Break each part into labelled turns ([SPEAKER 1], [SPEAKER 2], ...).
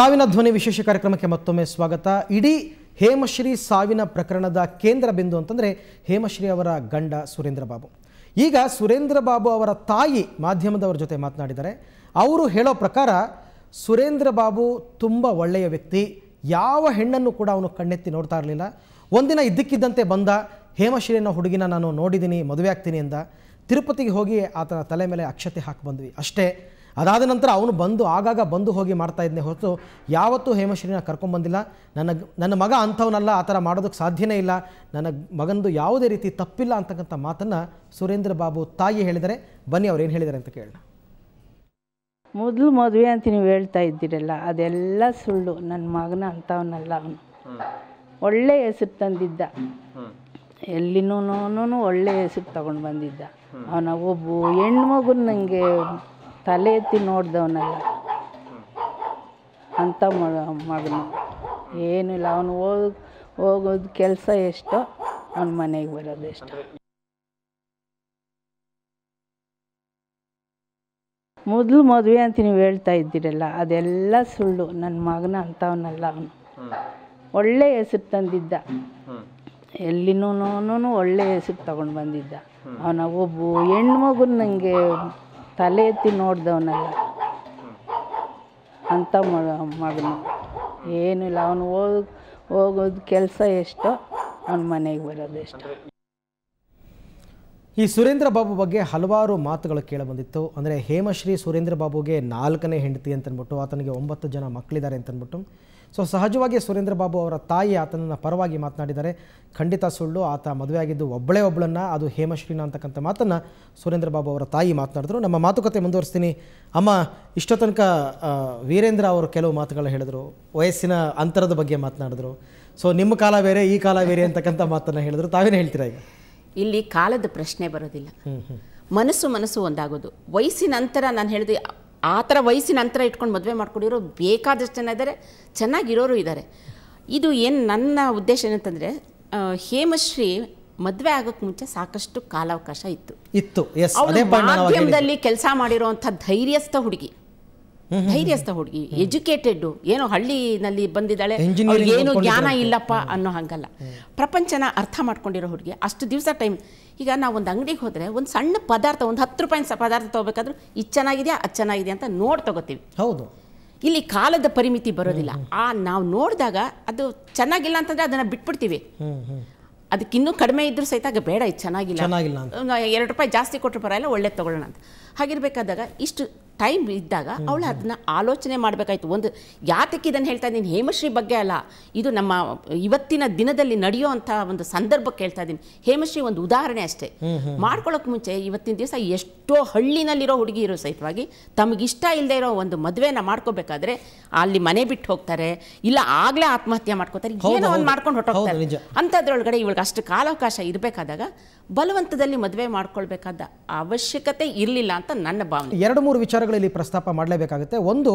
[SPEAKER 1] ಸಾವಿನ ಧ್ವನಿ ವಿಶೇಷ ಕಾರ್ಯಕ್ರಮಕ್ಕೆ ಮತ್ತೊಮ್ಮೆ ಸ್ವಾಗತ. ಇಡೀ ಹೇಮಶ್ರೀ ಸಾವಿನ ಪ್ರಕರಣದ ಕೇಂದ್ರ ಬಿಂದು ಅಂತಂದರೆ ಹೇಮಶ್ರೀ ಅವರ ಗಂಡ ಸುರೇಂದ್ರ ಬಾಬು. ಈಗ ಸುರೇಂದ್ರ ಬಾಬು ಅವರ ತಾಯಿ ಮಾಧ್ಯಮದವರ ಜೊತೆ ಮಾತನಾಡಿದ್ದಾರೆ. ಅವರು ಹೇಳೋ ಪ್ರಕಾರ ಸುರೇಂದ್ರ ಬಾಬು ತುಂಬ ಒಳ್ಳೆಯ ವ್ಯಕ್ತಿ, ಯಾವ ಹೆಣ್ಣನ್ನು ಕೂಡ ಅವನು ಕಣ್ಣೆತ್ತಿ ನೋಡ್ತಾ ಇರಲಿಲ್ಲ. ಒಂದಿನ ಇದ್ದಕ್ಕಿದ್ದಂತೆ ಬಂದ, ಹೇಮಶ್ರೀ ಅನ್ನೋ ಹುಡುಗಿನ ನಾನು ನೋಡಿದ್ದೀನಿ, ಮದುವೆ ಆಗ್ತೀನಿ ಅಂದ. ತಿರುಪತಿಗೆ ಹೋಗಿ ಆತನ ತಲೆ ಮೇಲೆ ಅಕ್ಷತೆ ಹಾಕಿ ಬಂದ್ವಿ ಅಷ್ಟೇ. ಅದಾದ ನಂತರ ಅವನು ಆಗಾಗ ಬಂದು ಹೋಗಿ ಮಾಡ್ತಾ ಇದ್ನೇ ಹೊರತು ಯಾವತ್ತೂ ಹೇಮಶ್ರೀನ ಕರ್ಕೊಂಡ್ಬಂದಿಲ್ಲ. ನನ್ನ ಮಗ ಅಂಥವನಲ್ಲ, ಆ ಥರ ಮಾಡೋದಕ್ಕೆ ಸಾಧ್ಯನೇ ಇಲ್ಲ, ನನ್ನ ಮಗಂದು ಯಾವುದೇ ರೀತಿ ತಪ್ಪಿಲ್ಲ ಅಂತಕ್ಕಂಥ ಮಾತನ್ನು ಸುರೇಂದ್ರ ಬಾಬು ತಾಯಿ ಹೇಳಿದರೆ. ಬನ್ನಿ ಅವ್ರು ಏನು ಹೇಳಿದ್ದಾರೆ ಅಂತ ಕೇಳೋಣ.
[SPEAKER 2] ಮೊದಲು ಮದುವೆ ಅಂತ ನೀವು ಹೇಳ್ತಾ ಇದ್ದೀರಲ್ಲ, ಅದೆಲ್ಲ ಸುಳ್ಳು. ನನ್ನ ಮಗನ ಅಂಥವನಲ್ಲ, ಅವನು ಒಳ್ಳೆ ಹೆಸರು ತಂದಿದ್ದ, ಎಲ್ಲಿನೂ ಒಳ್ಳೆ ಹೆಸರು ತಗೊಂಡು ಬಂದಿದ್ದ. ಅವನ ಒಬ್ಬ ಹೆಣ್ಮಗುನ ನನಗೆ ತಲೆ ಎತ್ತಿ ನೋಡ್ದವನಲ್ಲ ಅಂಥ ಮಗನು. ಏನಿಲ್ಲ, ಅವನು ಹೋಗೋದು ಕೆಲಸ ಎಷ್ಟೋ, ಅವನ ಮನೆಗೆ ಬರೋದು ಎಷ್ಟೋ. ಮೊದಲು ಮದುವೆ ಅಂತ ನೀವು ಹೇಳ್ತಾ ಇದ್ದೀರಲ್ಲ, ಅದೆಲ್ಲ ಸುಳ್ಳು. ನನ್ನ ಮಗನ ಅಂಥವನಲ್ಲ, ಅವನು ಒಳ್ಳೆ ಹೆಸರು ತಂದಿದ್ದ, ಎಲ್ಲಿನೂ ಒಳ್ಳೆ ಹೆಸರು ತಗೊಂಡು ಬಂದಿದ್ದ. ಅವನ ಒಬ್ಬ ಹೆಣ್ಮಗುನ ನನಗೆ ತಲೆ ಎತ್ತಿ ನೋಡ್ದವನಲ್ಲ ಅಂಥ ಮಗನು. ಏನಿಲ್ಲ, ಅವನು ಹೋಗೋದು ಕೆಲಸ ಎಷ್ಟೋ, ಅವನ ಮನೆಗೆ ಬರೋದು ಎಷ್ಟೋ.
[SPEAKER 1] ಈ ಸುರೇಂದ್ರ ಬಾಬು ಬಗ್ಗೆ ಹಲವಾರು ಮಾತುಗಳು ಕೇಳಿಬಂದಿತ್ತು. ಅಂದರೆ ಹೇಮಶ್ರೀ ಸುರೇಂದ್ರ ಬಾಬುಗೆ 4ನೇ ಹೆಂಡತಿ ಅಂತಂದ್ಬಿಟ್ಟು, ಆತನಿಗೆ 9 ಜನ ಮಕ್ಕಳಿದ್ದಾರೆ ಅಂತಂದ್ಬಿಟ್ಟು. ಸೊ ಸಹಜವಾಗಿ ಸುರೇಂದ್ರ ಬಾಬು ಅವರ ತಾಯಿ ಆತನನ್ನು ಪರವಾಗಿ ಮಾತನಾಡಿದ್ದಾರೆ. ಖಂಡಿತ ಸುಳ್ಳು, ಆತ ಮದುವೆ ಆಗಿದ್ದು ಒಬ್ಬಳನ್ನು, ಅದು ಹೇಮಶ್ರೀನ ಅಂತಕ್ಕಂಥ ಮಾತನ್ನು ಸುರೇಂದ್ರ ಬಾಬು ಅವರ ತಾಯಿ ಮಾತನಾಡಿದ್ರು. ನಮ್ಮ ಮಾತುಕತೆ ಮುಂದುವರಿಸ್ತೀನಿ. ಅಮ್ಮ, ಇಷ್ಟೋ ತನಕ ವೀರೇಂದ್ರ ಅವರು ಕೆಲವು ಮಾತುಗಳು ಹೇಳಿದ್ರು, ವಯಸ್ಸಿನ ಅಂತರದ ಬಗ್ಗೆ ಮಾತನಾಡಿದ್ರು. ಸೊ ನಿಮ್ಮ ಕಾಲ ಬೇರೆ, ಈ ಕಾಲ ಬೇರೆ ಅಂತಕ್ಕಂಥ ಮಾತನ್ನು ಹೇಳಿದ್ರು. ತಾವೇನು ಹೇಳ್ತೀರಾ? ಈಗ
[SPEAKER 3] ಇಲ್ಲಿ ಕಾಲದ ಪ್ರಶ್ನೆ ಬರೋದಿಲ್ಲ, ಮನಸ್ಸು ಒಂದಾಗೋದು. ವಯಸ್ಸಿನ ಅಂತರ ನಾನು ಹೇಳಿದೆ, ಆ ಥರ ವಯಸ್ಸಿನ ಅಂತರ ಇಟ್ಕೊಂಡು ಮದುವೆ ಮಾಡ್ಕೊಂಡಿರೋ ಬೇಕಾದಷ್ಟು ಜನ ಇದ್ದಾರೆ, ಚೆನ್ನಾಗಿರೋರು ಇದ್ದಾರೆ. ಇದು ಏನು ನನ್ನ ಉದ್ದೇಶ ಏನಂತಂದರೆ, ಹೇಮಶ್ರೀ ಮದುವೆ ಆಗೋಕ್ಕೆ ಮುಂಚೆ ಸಾಕಷ್ಟು ಕಾಲಾವಕಾಶ ಇತ್ತು. ಮಾಧ್ಯಮದಲ್ಲಿ ಕೆಲಸ ಮಾಡಿರೋವಂಥ ಧೈರ್ಯಸ್ಥ ಹುಡುಗಿ, ಎಜುಕೇಟೆಡ್, ಏನೋ ಹಳ್ಳಿನಲ್ಲಿ ಬಂದಿದ್ದಾಳೆ, ಏನು ಜ್ಞಾನ ಇಲ್ಲಪ್ಪ ಅನ್ನೋ ಹಂಗಲ್ಲ, ಪ್ರಪಂಚನ ಅರ್ಥ ಮಾಡ್ಕೊಂಡಿರೋ ಹುಡುಗಿ. ಅಷ್ಟು ದಿವಸ ಟೈಮ್. ಈಗ ನಾವು ಒಂದು ಅಂಗಡಿಗೆ ಹೋದರೆ ಒಂದು ಸಣ್ಣ ಪದಾರ್ಥ, ಒಂದು 10 ರೂಪಾಯಿ ಪದಾರ್ಥ ತೊಗೋಬೇಕಾದ್ರೂ ಇದು ಚೆನ್ನಾಗಿದೆಯಾ ಅದು ಚೆನ್ನಾಗಿದೆಯಾ ಅಂತ ನೋಡಿ ತೊಗೋತೀವಿ.
[SPEAKER 1] ಹೌದು,
[SPEAKER 3] ಇಲ್ಲಿ ಕಾಲದ ಪರಿಮಿತಿ ಬರೋದಿಲ್ಲ. ನಾವು ನೋಡಿದಾಗ ಅದು ಚೆನ್ನಾಗಿಲ್ಲ ಅಂತಂದರೆ ಅದನ್ನು ಬಿಟ್ಬಿಡ್ತೀವಿ. ಅದಕ್ಕಿನ್ನೂ ಕಡಿಮೆ ಇದ್ರೂ ಸಹಿತ ಬೇಡ, ಇದು ಚೆನ್ನಾಗಿಲ್ಲ, 2 ರೂಪಾಯಿ ಜಾಸ್ತಿ ಕೊಟ್ಟರು ಪರವಾಗಿಲ್ಲ, ಒಳ್ಳೇದು ತೊಗೊಳ್ಳೋಣ ಅಂತ. ಹಾಗಿರ್ಬೇಕಾದಾಗ ಇಷ್ಟು ಟೈಮ್ ಇದ್ದಾಗ ಅವಳು ಅದನ್ನ ಆಲೋಚನೆ ಮಾಡಬೇಕಾಯ್ತು. ಒಂದು ಯಾತಕ್ಕೆ ಇದನ್ನು ಹೇಳ್ತಾ ಇದ್ದೀನಿ, ಹೇಮಶ್ರೀ ಬಗ್ಗೆ ಅಲ್ಲ, ಇದು ನಮ್ಮ ಇವತ್ತಿನ ದಿನದಲ್ಲಿ ನಡೆಯೋ ಅಂಥ ಒಂದು ಸಂದರ್ಭಕ್ಕೆ ಹೇಳ್ತಾ ಇದ್ದೀನಿ. ಹೇಮಶ್ರೀ ಒಂದು ಉದಾಹರಣೆ ಅಷ್ಟೇ. ಮಾಡ್ಕೊಳ್ಳೋಕೆ ಮುಂಚೆ ಇವತ್ತಿನ ದಿವಸ ಎಷ್ಟೋ ಹಳ್ಳಿನಲ್ಲಿರೋ ಹುಡುಗಿರು ಸಹಿತವಾಗಿ ತಮಗಿಷ್ಟ ಇಲ್ಲದೆ ಇರೋ ಒಂದು ಮದುವೆನ ಮಾಡ್ಕೋಬೇಕಾದ್ರೆ ಅಲ್ಲಿ ಮನೆ ಬಿಟ್ಟು ಹೋಗ್ತಾರೆ, ಇಲ್ಲ ಆಗಲೇ ಆತ್ಮಹತ್ಯೆ ಮಾಡ್ಕೋತಾರೆ, ಏನೋ ಒಂದು ಮಾಡ್ಕೊಂಡು ಹೊರಟೋಗ್ತಾರೆ. ಅಂಥದ್ರೊಳಗಡೆ ಇವಳಿಗೆ ಅಷ್ಟು ಕಾಲಾವಕಾಶ ಇರಬೇಕಾದಾಗ ಬಲವಂತದಲ್ಲಿ ಮದುವೆ ಮಾಡ್ಕೊಳ್ಬೇಕಾದ ಅವಶ್ಯಕತೆ ಇರಲಿಲ್ಲ ಅಂತ ನನ್ನ ಭಾವನೆ.
[SPEAKER 1] 2-3 ವಿಚಾರಗಳಲ್ಲಿ ಪ್ರಸ್ತಾಪ ಮಾಡಲೇಬೇಕಾಗುತ್ತೆ. ಒಂದು,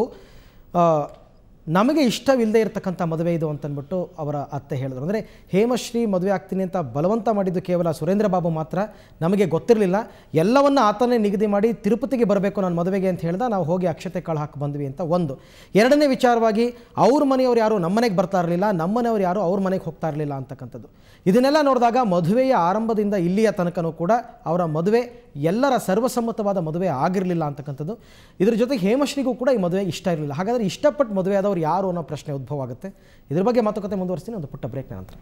[SPEAKER 1] ನಮಗೆ ಇಷ್ಟವಿಲ್ಲದೆ ಇರತಕ್ಕಂಥ ಮದುವೆ ಇದು ಅಂತಂದ್ಬಿಟ್ಟು ಅವರ ಅತ್ತೆ ಹೇಳಿದ್ರು. ಅಂದರೆ ಹೇಮಶ್ರೀ ಮದುವೆ ಆಗ್ತೀನಿ ಅಂತ ಬಲವಂತ ಮಾಡಿದ್ದು ಕೇವಲ ಸುರೇಂದ್ರ ಬಾಬು ಮಾತ್ರ, ನಮಗೆ ಗೊತ್ತಿರಲಿಲ್ಲ. ಎಲ್ಲವನ್ನ ಆತನೇ ನಿಗದಿ ಮಾಡಿ ತಿರುಪತಿಗೆ ಬರಬೇಕು ನಾನು ಮದುವೆಗೆ ಅಂತ ಹೇಳ್ದ, ನಾವು ಹೋಗಿ ಅಕ್ಷತೆ ಕಾಳು ಹಾಕಿ ಬಂದ್ವಿ ಅಂತ ಒಂದು. 2ನೇ ವಿಚಾರವಾಗಿ ಅವ್ರ ಮನೆಯವ್ರು ಯಾರು ನಮ್ಮ ಮನೆಗೆ ಬರ್ತಾ ಇರಲಿಲ್ಲ, ನಮ್ಮ ಮನೆಯವ್ರು ಯಾರು ಅವ್ರ ಮನೆಗೆ ಹೋಗ್ತಾ ಇರಲಿಲ್ಲ ಅಂತಕ್ಕಂಥದ್ದು. ಇದನ್ನೆಲ್ಲ ನೋಡಿದಾಗ ಮದುವೆಯ ಆರಂಭದಿಂದ ಇಲ್ಲಿಯ ತನಕನೂ ಕೂಡ ಅವರ ಮದುವೆ ಎಲ್ಲರ ಸರ್ವಸಮ್ಮತವಾದ ಮದುವೆ ಆಗಿರಲಿಲ್ಲ ಅಂತಕ್ಕಂಥದ್ದು. ಇದ್ರ ಜೊತೆಗೆ ಹೇಮಶ್ರೀಗೂ ಕೂಡ ಈ ಮದುವೆ ಇಷ್ಟ ಇರಲಿಲ್ಲ. ಹಾಗಾದರೆ ಇಷ್ಟಪಟ್ಟು ಮದುವೆ ಆದವರು ಯಾರು ಅನ್ನೋ ಪ್ರಶ್ನೆ ಉದ್ಭವ ಆಗುತ್ತೆ. ಇದ್ರ ಬಗ್ಗೆ ಮಾತುಕತೆ ಮುಂದುವರಿಸ್ತೀನಿ ಒಂದು ಪುಟ್ಟ ಬ್ರೇಕ್ನ ನಂತರ.